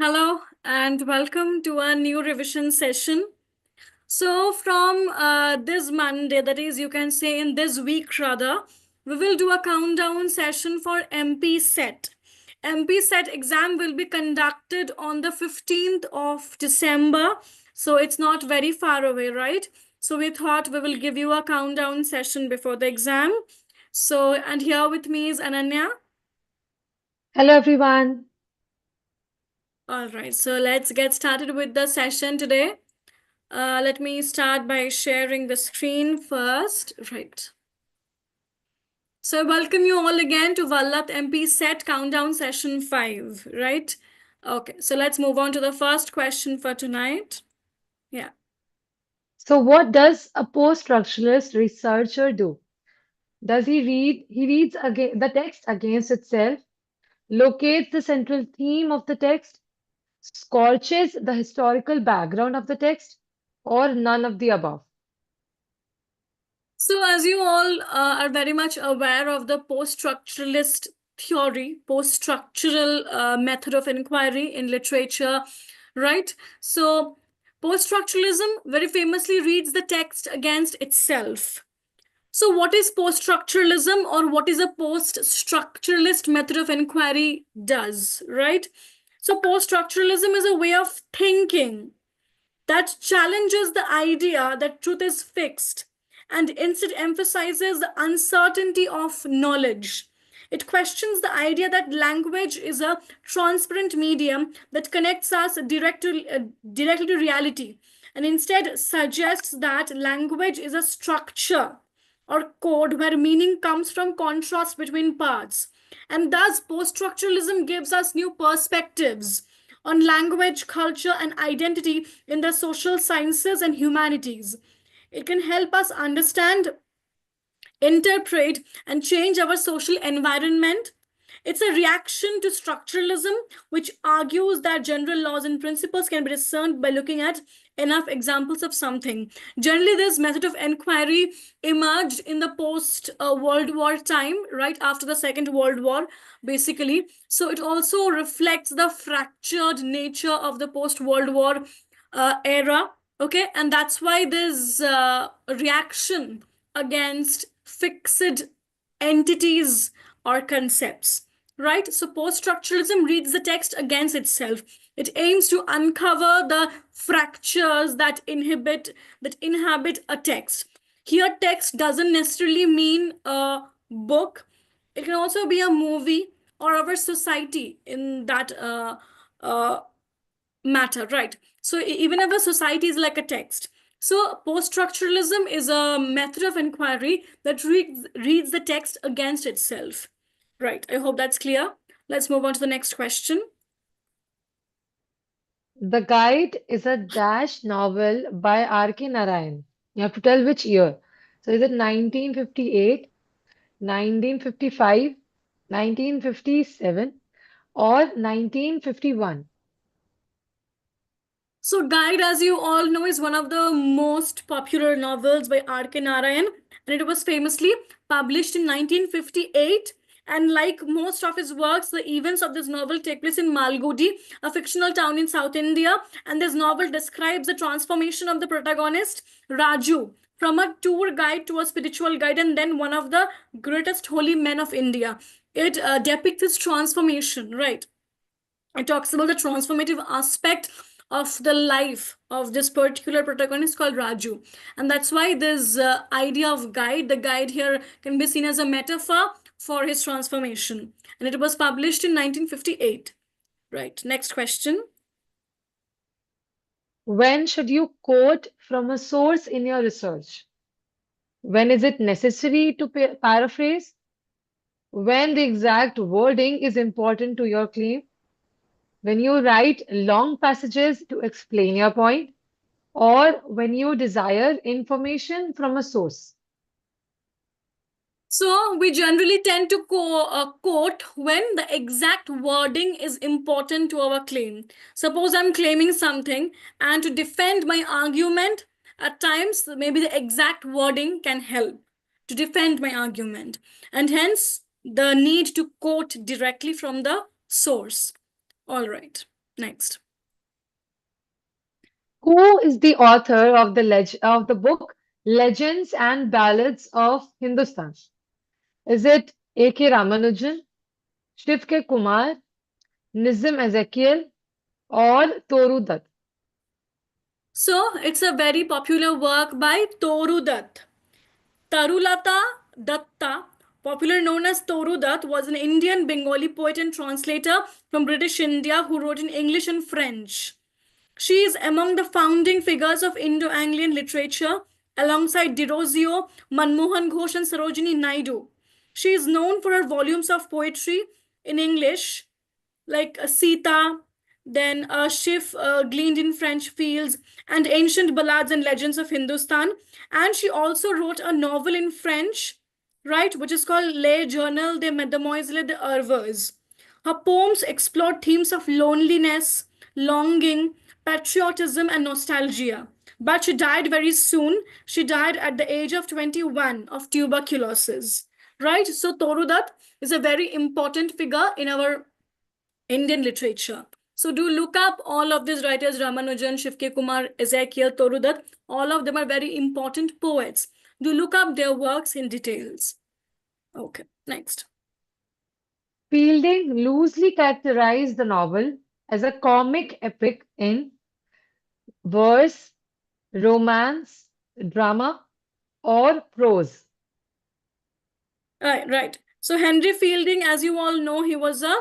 Hello and welcome to a new revision session. So from this Monday, that is, you can say in this week rather, we will do a countdown session for MP Set. MP Set exam will be conducted on the 15th of December. So it's not very far away, right? So we thought we will give you a countdown session before the exam. So, and here with me is Ananya. Hello everyone. All right, so let's get started with the session today. Let me start by sharing the screen first. Right. So I welcome you all again to Vallath MP Set Countdown Session 5, right? Okay, so let's move on to the first question for tonight. Yeah. So what does a post-structuralist researcher do? Does he reads the text against itself, locates the central theme of the text, scorches the historical background of the text, or none of the above? So as you all are very much aware of the post-structuralist theory, post-structural method of inquiry in literature, right? So post-structuralism very famously reads the text against itself. So what is post-structuralism or what is a post-structuralist method of inquiry does, right? So post-structuralism is a way of thinking that challenges the idea that truth is fixed and instead emphasizes the uncertainty of knowledge. It questions the idea that language is a transparent medium that connects us directly to reality, and instead suggests that language is a structure or code where meaning comes from contrast between parts. And thus, post structuralism gives us new perspectives on language, culture, and identity in the social sciences and humanities. It can help us understand, interpret, and change our social environment. It's a reaction to structuralism, which argues that general laws and principles can be discerned by looking at enough examples of something. Generally, this method of inquiry emerged in the post World War time, right after the Second World War, basically. So it also reflects the fractured nature of the post World War era. Okay, and that's why this reaction against fixed entities or concepts, right? So post-structuralism reads the text against itself. It aims to uncover the fractures that inhabit a text. Here, text doesn't necessarily mean a book. It can also be a movie or our society in that uh, matter, right? So even if a society is like a text. So post-structuralism is a method of inquiry that reads the text against itself. Right. I hope that's clear. Let's move on to the next question. The Guide is a dash novel by R.K. Narayan. You have to tell which year. So is it 1958, 1955, 1957, or 1951? So Guide, as you all know, is one of the most popular novels by R.K. Narayan, and it was famously published in 1958. And like most of his works, the events of this novel take place in Malgudi, a fictional town in South India. And this novel describes the transformation of the protagonist, Raju, from a tour guide to a spiritual guide and then one of the greatest holy men of India. It depicts his transformation, right? It talks about the transformative aspect of the life of this particular protagonist called Raju. And that's why this idea of guide, the guide here can be seen as a metaphor for his transformation. And it was published in 1958. Right, next question. When should you quote from a source in your research? When is it necessary to paraphrase? When the exact wording is important to your claim? When you write long passages to explain your point? Or when you desire information from a source? So we generally tend to quote when the exact wording is important to our claim. Suppose I'm claiming something, and to defend my argument, at times maybe the exact wording can help to defend my argument, and hence the need to quote directly from the source. All right. Next. Who is the author of the book Legends and Ballads of Hindustan? Is it A.K. Ramanujan, Shiv K. Kumar, Nizam Ezekiel, or Toru Dutt? So it's a very popular work by Toru Dutt. Tarulata Datta, popularly known as Toru Dutt, was an Indian Bengali poet and translator from British India who wrote in English and French. She is among the founding figures of Indo-Anglian literature alongside Derozio, Manmohan Ghosh and Sarojini Naidu. She is known for her volumes of poetry in English like Sita, then Shiv gleaned in French fields, and ancient ballads and legends of Hindustan. And she also wrote a novel in French, right, which is called Les Journal des Mesdemoiselles de Hervers. Her poems explored themes of loneliness, longing, patriotism, and nostalgia. But she died very soon. She died at the age of 21 of tuberculosis. Right? So Torudat is a very important figure in our Indian literature. So do look up all of these writers, Ramanujan, Shiv K. Kumar, Ezekiel, Torudat. All of them are very important poets. Do look up their works in details. Okay, next. Fielding loosely characterized the novel as a comic epic in verse, romance, drama, or prose. Right, right. So Henry Fielding, as you all know, he was a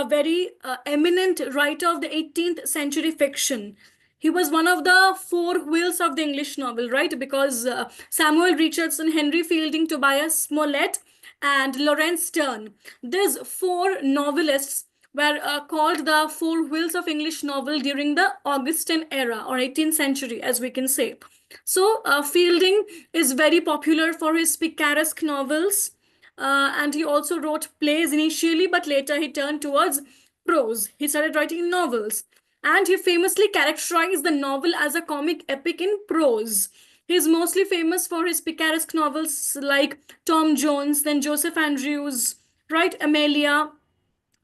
very eminent writer of the 18th century fiction. He was one of the four wheels of the English novel, right? Because Samuel Richardson, Henry Fielding, Tobias Smollett, and Lawrence Sterne, these four novelists were called the four wheels of English novel during the Augustan era or 18th century, as we can say. So Fielding is very popular for his picaresque novels, and he also wrote plays initially, but later he turned towards prose. He started writing novels, and he famously characterized the novel as a comic epic in prose. He is mostly famous for his picaresque novels like Tom Jones, then Joseph Andrews, right, Amelia.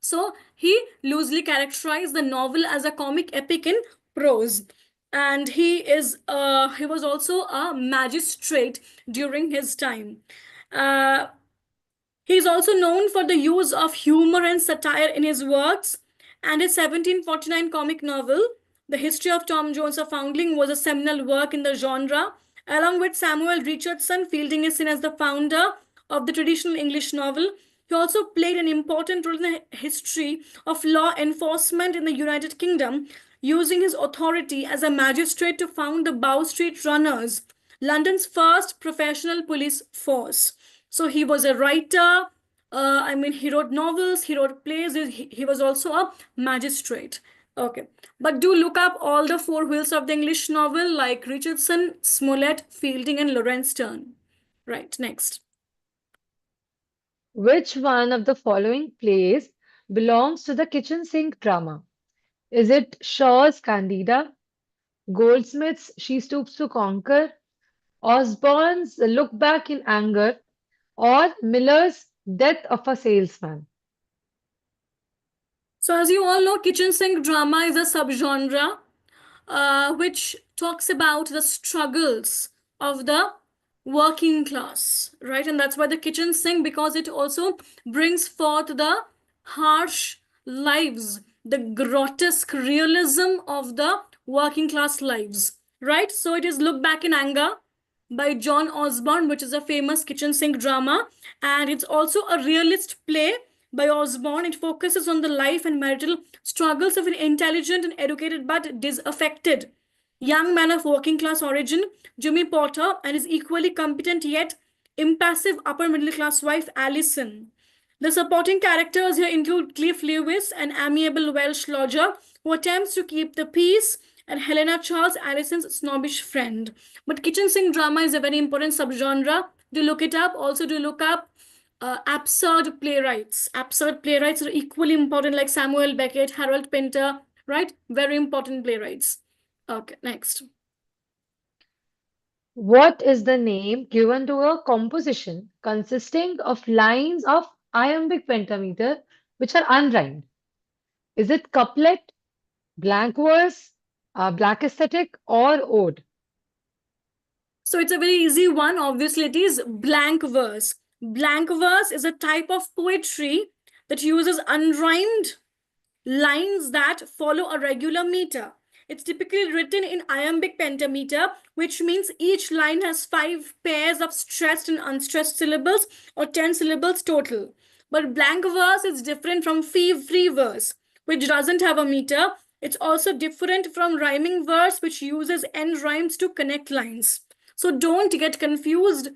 So he loosely characterized the novel as a comic epic in prose. And he was also a magistrate during his time. Uh, he is also known for the use of humor and satire in his works, and his 1749 comic novel, The History of Tom Jones, a Foundling, was a seminal work in the genre. Along with Samuel Richardson, Fielding is seen as the founder of the traditional English novel. He also played an important role in the history of law enforcement in the United Kingdom, using his authority as a magistrate to found the Bow Street Runners, London's first professional police force. So he was a writer. He wrote novels, he wrote plays, he was also a magistrate. Okay. But do look up all the four wheels of the English novel like Richardson, Smollett, Fielding, and Lawrence Sterne. Right, next. Which one of the following plays belongs to the kitchen sink drama? Is it Shaw's Candida, Goldsmith's She Stoops to Conquer, Osborne's Look Back in Anger, or Miller's Death of a Salesman? So, as you all know, kitchen sink drama is a subgenre which talks about the struggles of the working class, right? And that's why the kitchen sink, because it also brings forth the harsh lives, the grotesque realism of the working class lives, right? So it is Look Back in Anger by John Osborne, which is a famous kitchen sink drama, and it's also a realist play by Osborne. It focuses on the life and marital struggles of an intelligent and educated but disaffected young man of working class origin, Jimmy Potter, and his equally competent yet impassive upper middle class wife, Alison. The supporting characters here include Cliff Lewis, an amiable Welsh lodger who attempts to keep the peace, and Helena Charles, Alison's snobbish friend. But kitchen sink drama is a very important subgenre. Do look it up. Also, do look up absurd playwrights. Absurd playwrights are equally important, like Samuel Beckett, Harold Pinter, right? Very important playwrights. Okay, next. What is the name given to a composition consisting of lines of iambic pentameter which are unrhymed? Is it couplet, Blank verse, black aesthetic, or ode? So it's a very easy one. Obviously, it is blank verse. Blank verse is a type of poetry that uses unrhymed lines that follow a regular meter. It's typically written in iambic pentameter, which means each line has 5 pairs of stressed and unstressed syllables, or 10 syllables total. But blank verse is different from free verse, which doesn't have a meter. It's also different from rhyming verse, which uses end rhymes to connect lines. So don't get confused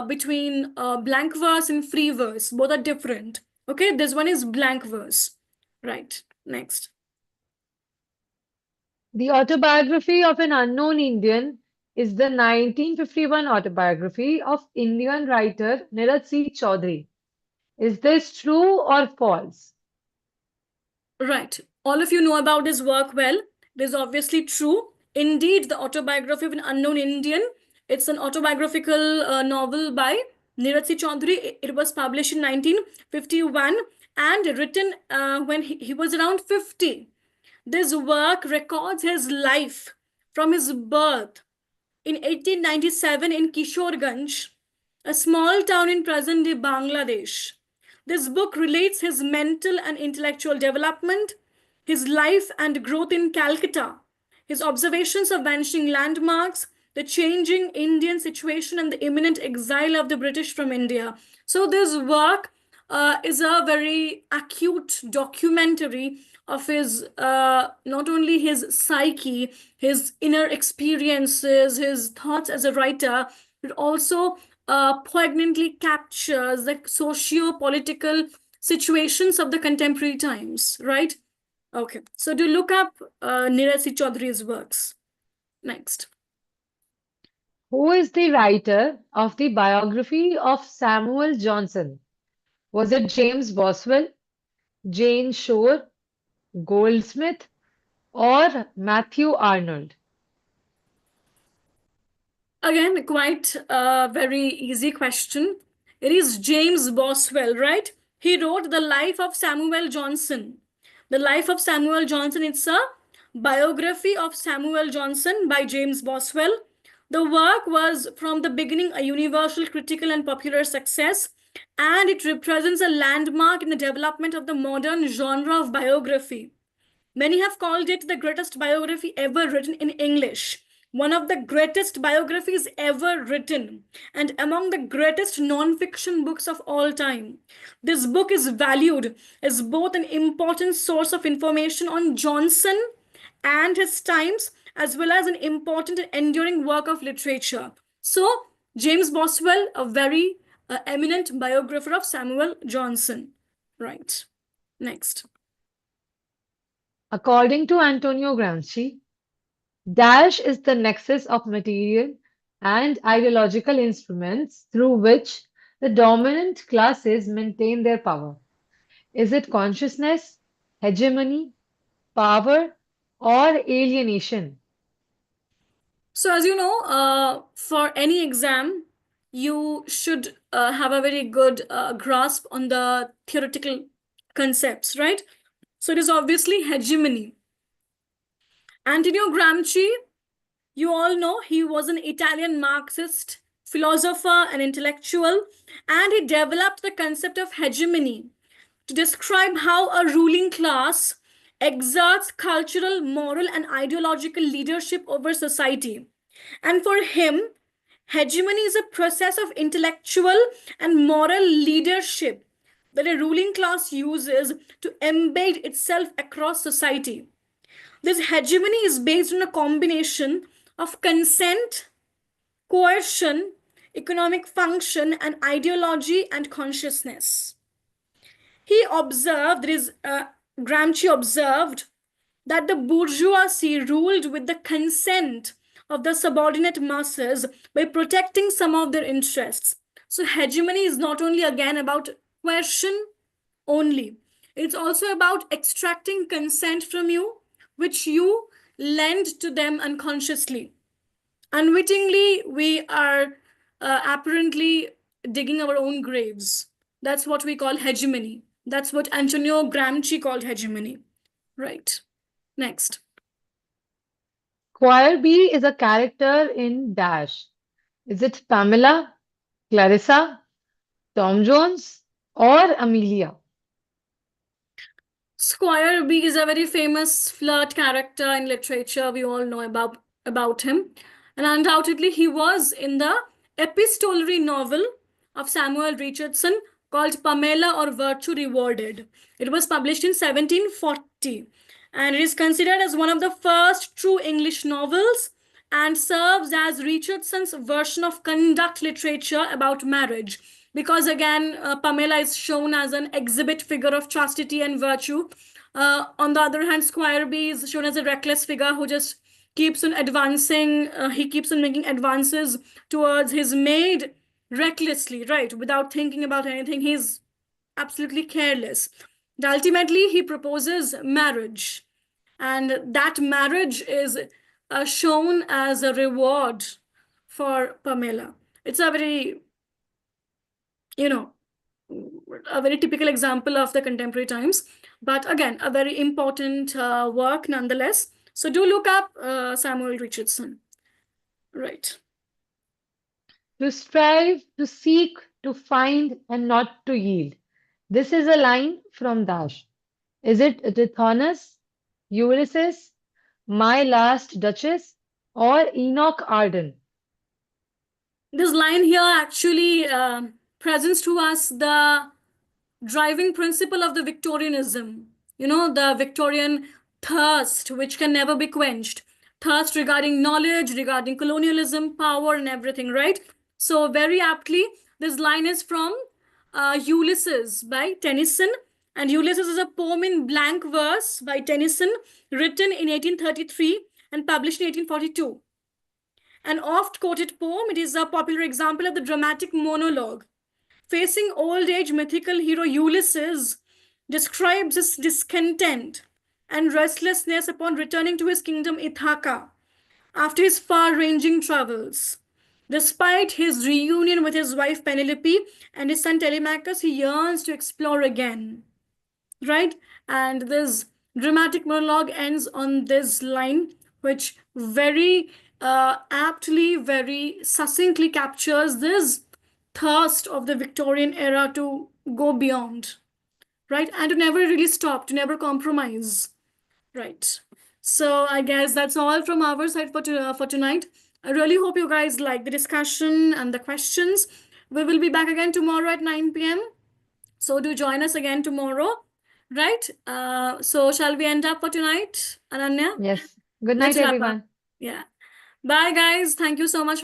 between blank verse and free verse. Both are different. Okay, this one is blank verse. Right. Next. The Autobiography of an Unknown Indian is the 1951 autobiography of Indian writer Nirad C. Chaudhary. Is this true or false? Right. All of you know about his work well. It is obviously true. Indeed, the autobiography of an unknown Indian. It's an autobiographical novel by Neeraj C. Chaudhary. It was published in 1951 and written when he was around 50. This work records his life from his birth in 1897 in Kishorganj, a small town in present-day Bangladesh. This book relates his mental and intellectual development, his life and growth in Calcutta, his observations of vanishing landmarks, the changing Indian situation, and the imminent exile of the British from India. So, this work is a very acute documentary of his not only his psyche, his inner experiences, his thoughts as a writer, but also poignantly captures the socio-political situations of the contemporary times, right? Okay, so do look up Neeraj C. Chaudhary's works. Next. Who is the writer of the biography of Samuel Johnson? Was it James Boswell, Jane Shore, Goldsmith, or Matthew Arnold? Again, quite a very easy question. It is James Boswell, right? He wrote The Life of Samuel Johnson. The Life of Samuel Johnson, it's a biography of Samuel Johnson by James Boswell. The work was from the beginning a universal critical and popular success, and it represents a landmark in the development of the modern genre of biography. Many have called it the greatest biography ever written in English, one of the greatest biographies ever written, and among the greatest non-fiction books of all time. This book is valued as both an important source of information on Johnson and his times, as well as an important and enduring work of literature. So, James Boswell, a very eminent biographer of Samuel Johnson. Right. Next. According to Antonio Gramsci, Dash is the nexus of material and ideological instruments through which the dominant classes maintain their power. Is it consciousness, hegemony, power, or alienation? So, as you know, for any exam, you should have a very good grasp on the theoretical concepts, right? So, it is obviously hegemony. Antonio Gramsci, you all know, he was an Italian Marxist philosopher and intellectual, and he developed the concept of hegemony to describe how a ruling class exerts cultural, moral, and ideological leadership over society. And for him, hegemony is a process of intellectual and moral leadership that a ruling class uses to embed itself across society. This hegemony is based on a combination of consent, coercion, economic function, and ideology and consciousness. He observed, Gramsci observed, that the bourgeoisie ruled with the consent of the subordinate masses by protecting some of their interests. So hegemony is not only again about coercion only, it's also about extracting consent from you, which you lend to them unconsciously. Unwittingly, we are apparently digging our own graves. That's what we call hegemony. That's what Antonio Gramsci called hegemony. Right. Next. Squire B is a character in Dash. Is it Pamela, Clarissa, Tom Jones, or Amelia? Squire B is a very famous flirt character in literature. We all know about him. And undoubtedly, he was in the epistolary novel of Samuel Richardson called Pamela or Virtue Rewarded. It was published in 1740 and it is considered as one of the first true English novels and serves as Richardson's version of conduct literature about marriage. Because again, Pamela is shown as an exhibit figure of chastity and virtue. On the other hand, Squire B is shown as a reckless figure who just keeps on advancing. He keeps on making advances towards his maid recklessly, right, without thinking about anything. He's absolutely careless. And ultimately, he proposes marriage, and that marriage is shown as a reward for Pamela. It's a very, you know, a very typical example of the contemporary times, but again, a very important work nonetheless. So do look up Samuel Richardson. Right. To strive, to seek, to find, and not to yield. This is a line from Dash. Is it Tithonus, Ulysses, My Last Duchess, or Enoch Arden? This line here actually presents to us the driving principle of the Victorianism. You know, the Victorian thirst, which can never be quenched. Thirst regarding knowledge, regarding colonialism, power, and everything, right? So, very aptly, this line is from Ulysses by Tennyson. And Ulysses is a poem in blank verse by Tennyson, written in 1833 and published in 1842. An oft quoted poem, it is a popular example of the dramatic monologue. Facing old age, mythical hero Ulysses describes his discontent and restlessness upon returning to his kingdom Ithaca after his far ranging travels. Despite his reunion with his wife Penelope and his son Telemachus, he yearns to explore again. Right? And this dramatic monologue ends on this line, which very aptly, very succinctly captures this thirst of the Victorian era to go beyond, right? And to never really stop, to never compromise, right? So I guess that's all from our side for tonight. I really hope you guys like the discussion and the questions. We will be back again tomorrow at 9 p.m. So do join us again tomorrow, right? So shall we end up for tonight, Ananya? Yes. Good night, Let's wrap up. everyone. Yeah. Bye, guys. Thank you so much.